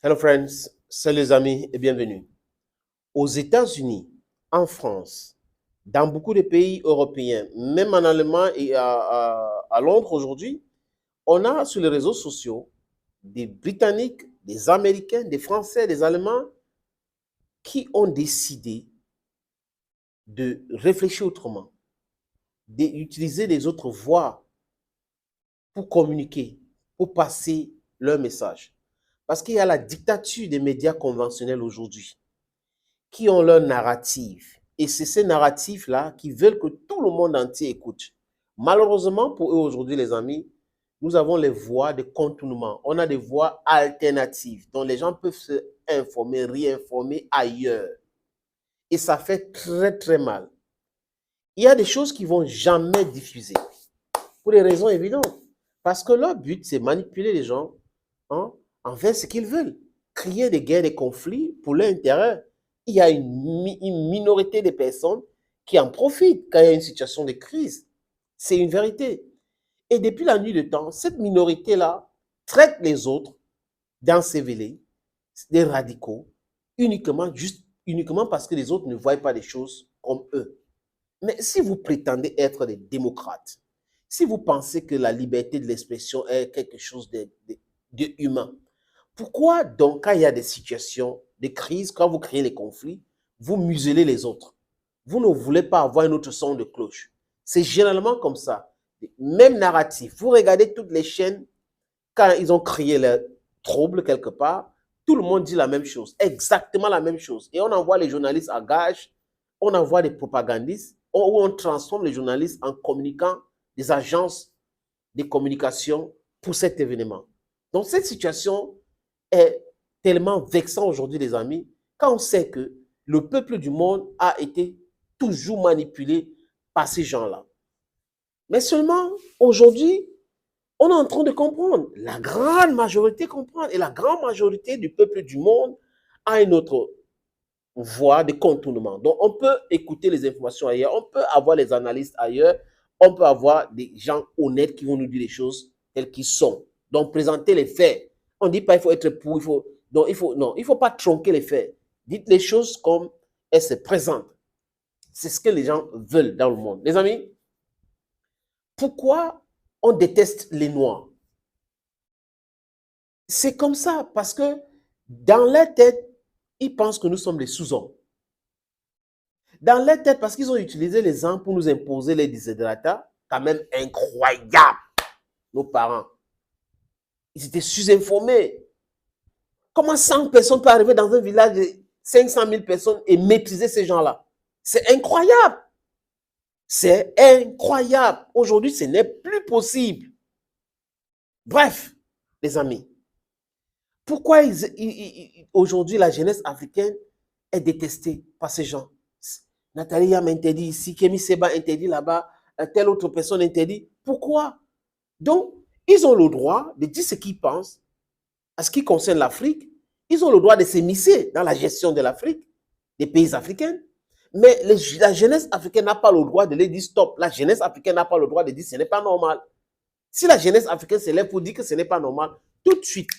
Hello friends, c'est les amis et bienvenue. Aux États-Unis, en France, dans beaucoup de pays européens, même en Allemagne et à Londres aujourd'hui, on a sur les réseaux sociaux des Britanniques, des Américains, des Français, des Allemands qui ont décidé de réfléchir autrement, d'utiliser les autres voies pour communiquer, pour passer leur message. Parce qu'il y a la dictature des médias conventionnels aujourd'hui, qui ont leur narrative. Et c'est ces narratifs-là qui veulent que tout le monde entier écoute. Malheureusement pour eux aujourd'hui, les amis, nous avons les voies de contournement. On a des voies alternatives dont les gens peuvent se informer, réinformer ailleurs. Et ça fait très, très mal. Il y a des choses qui ne vont jamais diffuser pour des raisons évidentes. Parce que leur but, c'est manipuler les gens envers ce qu'ils veulent. Créer des guerres, des conflits pour leur intérêt. Il y a une minorité de personnes qui en profitent quand il y a une situation de crise. C'est une vérité. Et depuis la nuit de temps, cette minorité-là traite les autres d'ensévelés, des radicaux, uniquement parce que les autres ne voient pas les choses comme eux. Mais si vous prétendez être des démocrates, si vous pensez que la liberté de l'expression est quelque chose de humain, pourquoi donc quand il y a des situations de crise, quand vous créez les conflits, vous muselez les autres? Vous ne voulez pas avoir un autre son de cloche. C'est généralement comme ça. Même narratif. Vous regardez toutes les chaînes, quand ils ont créé le trouble quelque part, tout le monde dit la même chose, exactement la même chose. Et on envoie les journalistes à gage, on envoie des propagandistes, où on transforme les journalistes en communicants des agences de communication pour cet événement. Donc cette situation est tellement vexante aujourd'hui, les amis, quand on sait que le peuple du monde a été toujours manipulé par ces gens-là. Mais seulement aujourd'hui, on est en train de comprendre. La grande majorité comprend. Et la grande majorité du peuple du monde a une autre voie de contournement. Donc, on peut écouter les informations ailleurs, on peut avoir les analystes ailleurs, on peut avoir des gens honnêtes qui vont nous dire les choses telles qu'elles sont. Donc, présenter les faits. On ne dit pas qu'il faut être pour, non, il ne faut pas tronquer les faits. Dites les choses comme elles se présentent. C'est ce que les gens veulent dans le monde. Les amis, pourquoi on déteste les Noirs? C'est comme ça, parce que dans leur tête, ils pensent que nous sommes des sous-hommes. Dans leur tête, parce qu'ils ont utilisé les ans pour nous imposer les desiderata, quand même incroyable, nos parents. Ils étaient sous-informés. Comment 100 personnes peuvent arriver dans un village de 500 000 personnes et maîtriser ces gens-là? C'est incroyable. C'est incroyable. Aujourd'hui, ce n'est plus possible. Bref, les amis, pourquoi aujourd'hui la jeunesse africaine est détestée par ces gens? Nathalie Yam interdit ici, Kémy Seba interdit là-bas, telle autre personne interdit. Pourquoi? Donc, ils ont le droit de dire ce qu'ils pensent à ce qui concerne l'Afrique. Ils ont le droit de s'immiscer dans la gestion de l'Afrique, des pays africains. Mais la jeunesse africaine n'a pas le droit de les dire stop. La jeunesse africaine n'a pas le droit de dire ce n'est pas normal. Si la jeunesse africaine se lève pour dire que ce n'est pas normal, tout de suite,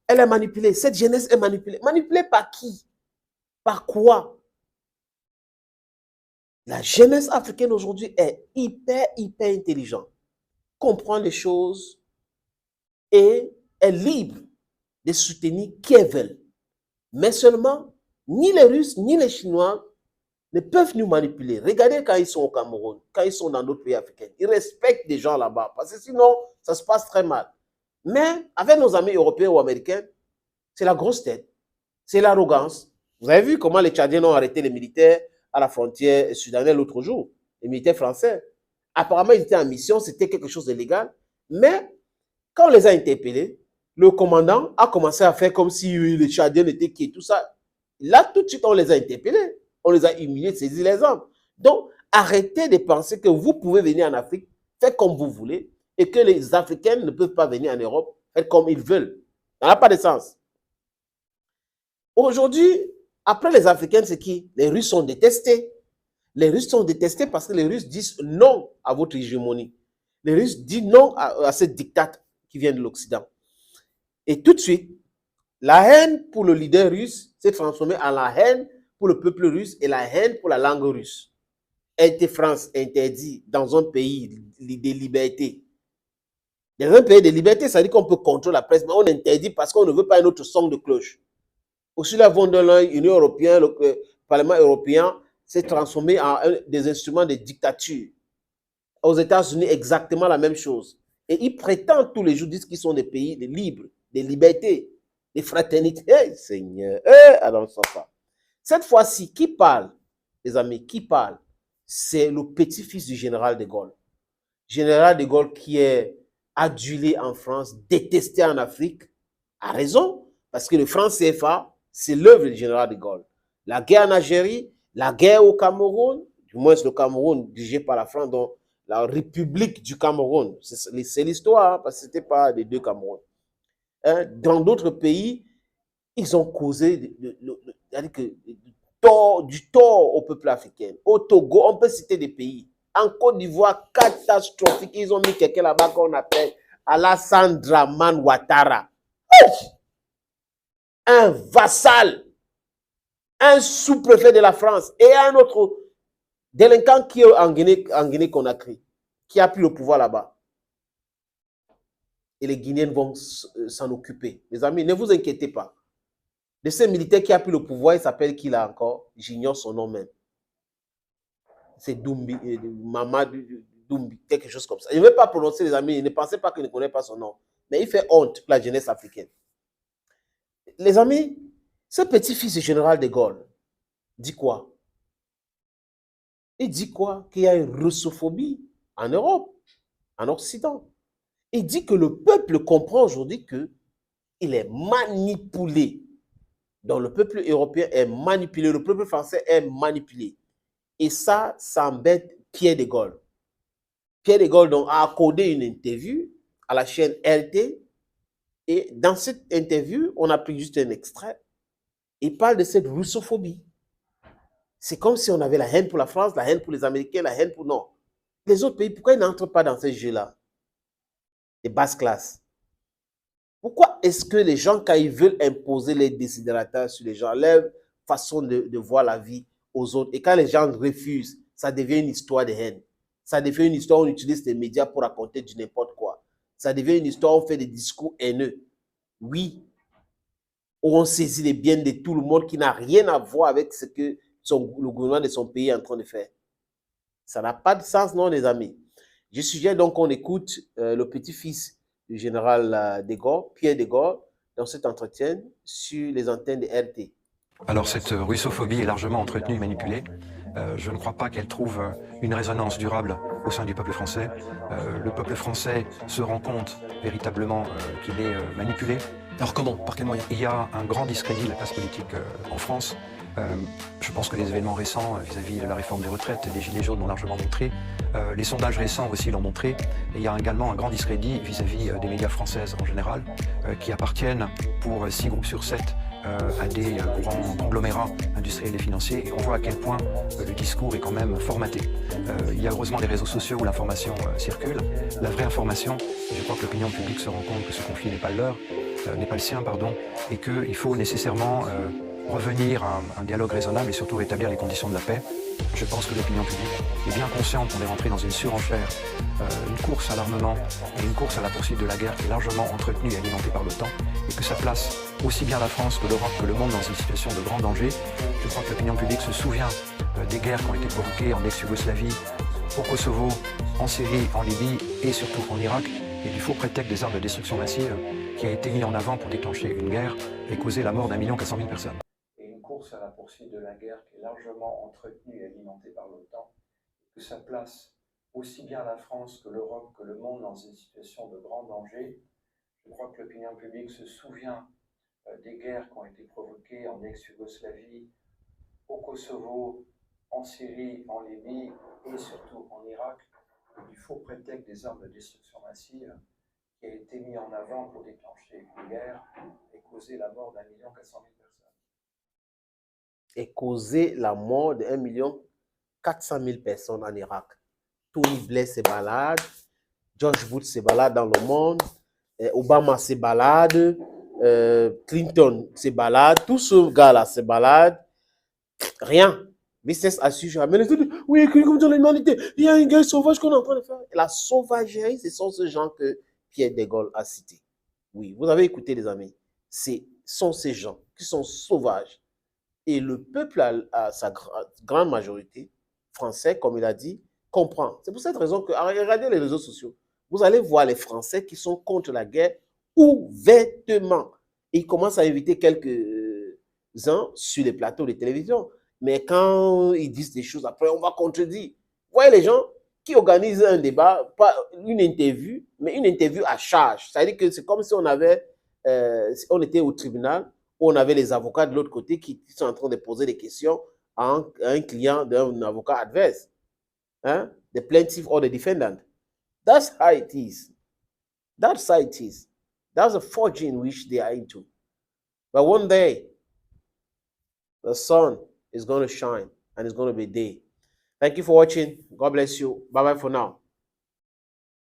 elle est manipulée. Cette jeunesse est manipulée. Manipulée par qui? Par quoi? La jeunesse africaine aujourd'hui est hyper intelligente, comprend les choses et est libre de soutenir qui elles veulent. Mais seulement, ni les Russes, ni les Chinois ne peuvent nous manipuler. Regardez quand ils sont au Cameroun, quand ils sont dans d'autres pays africains. Ils respectent des gens là-bas, parce que sinon, ça se passe très mal. Mais avec nos amis européens ou américains, c'est la grosse tête, c'est l'arrogance. Vous avez vu comment les Tchadiens ont arrêté les militaires à la frontière sudanaise l'autre jour, les militaires français. Apparemment, ils étaient en mission, c'était quelque chose de légal. Mais quand on les a interpellés, le commandant a commencé à faire comme si les Tchadiens étaient qui et tout ça. Là, tout de suite, on les a interpellés. On les a humiliés, saisi les armes. Donc, arrêtez de penser que vous pouvez venir en Afrique, faites comme vous voulez, et que les Africains ne peuvent pas venir en Europe, faire comme ils veulent. Ça n'a pas de sens. Aujourd'hui, après les Africains, c'est qui? Les Russes sont détestés. Les Russes sont détestés parce que les Russes disent non à votre hégémonie. Les Russes disent non à cette dictate qui vient de l'Occident. Et tout de suite, La haine pour le leader russe s'est transformée en la haine pour le peuple russe et la haine pour la langue russe. RT France interdit dans un pays des libertés. Dans un pays de liberté, ça veut dire qu'on peut contrôler la presse, mais on interdit parce qu'on ne veut pas un autre son de cloche. Ursula von der Leyen, l'Union européenne, le Parlement européen s'est transformé en des instruments de dictature. Aux États-Unis, exactement la même chose. Et ils prétendent tous les jours, disent qu'ils sont des pays de libres, des libertés, des fraternités. Hey, Seigneur, alors ça va. Cette fois-ci, qui parle, les amis, qui parle? C'est le petit-fils du général de Gaulle. Général de Gaulle qui est adulé en France, détesté en Afrique, a raison, parce que le franc CFA, c'est l'œuvre du général de Gaulle. La guerre en Algérie, la guerre au Cameroun, du moins le Cameroun dirigé par la France, donc la République du Cameroun, c'est l'histoire, hein, parce que ce n'était pas les deux Camerouns. Hein, dans d'autres pays, ils ont causé du tort au peuple africain. Au Togo, on peut citer des pays. En Côte d'Ivoire, catastrophique, ils ont mis quelqu'un là-bas qu'on appelle Alassane Dramane Ouattara. Un vassal, un sous-préfet de la France et un autre délinquant qui est en Guinée-Conakry, qui a pris le pouvoir là-bas. Et les Guinéens vont s'en occuper. Les amis, ne vous inquiétez pas. De ces militaires qui a pris le pouvoir, il s'appelle qui là encore? J'ignore son nom même. C'est Doumbi, Mamadou Doumbi, quelque chose comme ça. Je ne vais pas prononcer, les amis, ne pensez pas que je ne connais pas son nom. Mais il fait honte pour la jeunesse africaine. Les amis, ce petit-fils du général de Gaulle dit quoi? Il dit quoi? Qu'il y a une russophobie en Europe, en Occident. Il dit que le peuple comprend aujourd'hui qu'il est manipulé. Donc le peuple européen est manipulé, le peuple français est manipulé. Et ça embête Pierre de Gaulle. Pierre de Gaulle donc, a accordé une interview à la chaîne RT. Et dans cette interview, on a pris juste un extrait. Il parle de cette russophobie. C'est comme si on avait la haine pour la France, la haine pour les Américains, la haine pour... Non. Les autres pays, pourquoi ils n'entrent pas dans ce jeu-là? Les basses classes. Pourquoi est-ce que les gens, quand ils veulent imposer les désidérateurs sur les gens, leur façon de voir la vie aux autres, et quand les gens refusent, ça devient une histoire de haine. Ça devient une histoire où on utilise les médias pour raconter du n'importe quoi. Ça devient une histoire où on fait des discours haineux. Oui, où on saisit les biens de tout le monde qui n'a rien à voir avec ce que le gouvernement de son pays est en train de faire. Ça n'a pas de sens, non, les amis. Je suggère donc qu'on écoute le petit-fils du général de Gaulle, Pierre de Gaulle, dans cet entretien sur les antennes de RT. Alors cette russophobie est largement entretenue et manipulée. Je ne crois pas qu'elle trouve une résonance durable au sein du peuple français. Le peuple français se rend compte véritablement qu'il est manipulé. Alors comment? Par quels moyens? Il y a un grand discrédit de la classe politique en France. Je pense que les événements récents vis-à-vis de la réforme des retraites et des Gilets jaunes l'ont largement montré. Les sondages récents aussi l'ont montré. Et il y a également un grand discrédit vis-à-vis des médias françaises en général, qui appartiennent pour 6 groupes sur 7 à des grands conglomérats industriels et financiers. Et on voit à quel point le discours est quand même formaté. Il y a heureusement les réseaux sociaux où l'information circule. La vraie information, je crois que l'opinion publique se rend compte que ce conflit n'est pas le sien, et qu'il faut nécessairement revenir à un dialogue raisonnable et surtout rétablir les conditions de la paix. Je pense que l'opinion publique est bien consciente qu'on est rentré dans une surenchère, une course à l'armement et une course à la poursuite de la guerre qui est largement entretenue et alimentée par l'OTAN, et que ça place aussi bien la France que l'Europe que le monde dans une situation de grand danger. Je crois que l'opinion publique se souvient des guerres qui ont été provoquées en ex-Yougoslavie, au Kosovo, en Syrie, en Libye et surtout en Irak, et du faux prétexte des armes de destruction massive qui a été mis en avant pour déclencher une guerre et causer la mort d'1 400 000 personnes. Et une course à la poursuite de la guerre qui est largement entretenue et alimentée par l'OTAN, que ça place aussi bien la France que l'Europe que le monde dans une situation de grand danger. Je crois que l'opinion publique se souvient des guerres qui ont été provoquées en ex-Yougoslavie, au Kosovo, en Syrie, en Libye et surtout en Irak, du faux prétexte des armes de destruction massive qui a été mis en avant pour déclencher une guerre et causer la mort d'1 400 000 personnes. Et causer la mort de 1 400 000 personnes en Irak. Tony Blair se balade, George Bush se balade dans le monde, Obama se balade, Clinton se balade, tous ce gars-là se balade, rien. Business as usual. Mais les autres, oui, comme dans l'humanité, il y a un gars sauvage qu'on est en train de faire. La sauvagerie, ce sont ces gens que Pierre de Gaulle a cités. Oui, vous avez écouté, les amis. Ce sont ces gens qui sont sauvages. Et le peuple, à sa grande majorité, français, comme il a dit, comprend. C'est pour cette raison que, regardez les réseaux sociaux, vous allez voir les Français qui sont contre la guerre ouvertement. Et ils commencent à inviter quelques-uns sur les plateaux de télévision. Mais quand ils disent des choses, après, on va contredire. Vous voyez les gens qui organisent un débat, pas une interview, mais une interview à charge. C'est-à-dire que c'est comme si on était au tribunal, où on avait les avocats de l'autre côté qui sont en train de poser des questions à un client d'un avocat adverse. Hein? The plaintiff or the defendant. That's how it is. That's how it is. That's the fortune which they are into. But one day, the sun is going to shine and it's going to be day. Thank you for watching. God bless you. Bye-bye for now.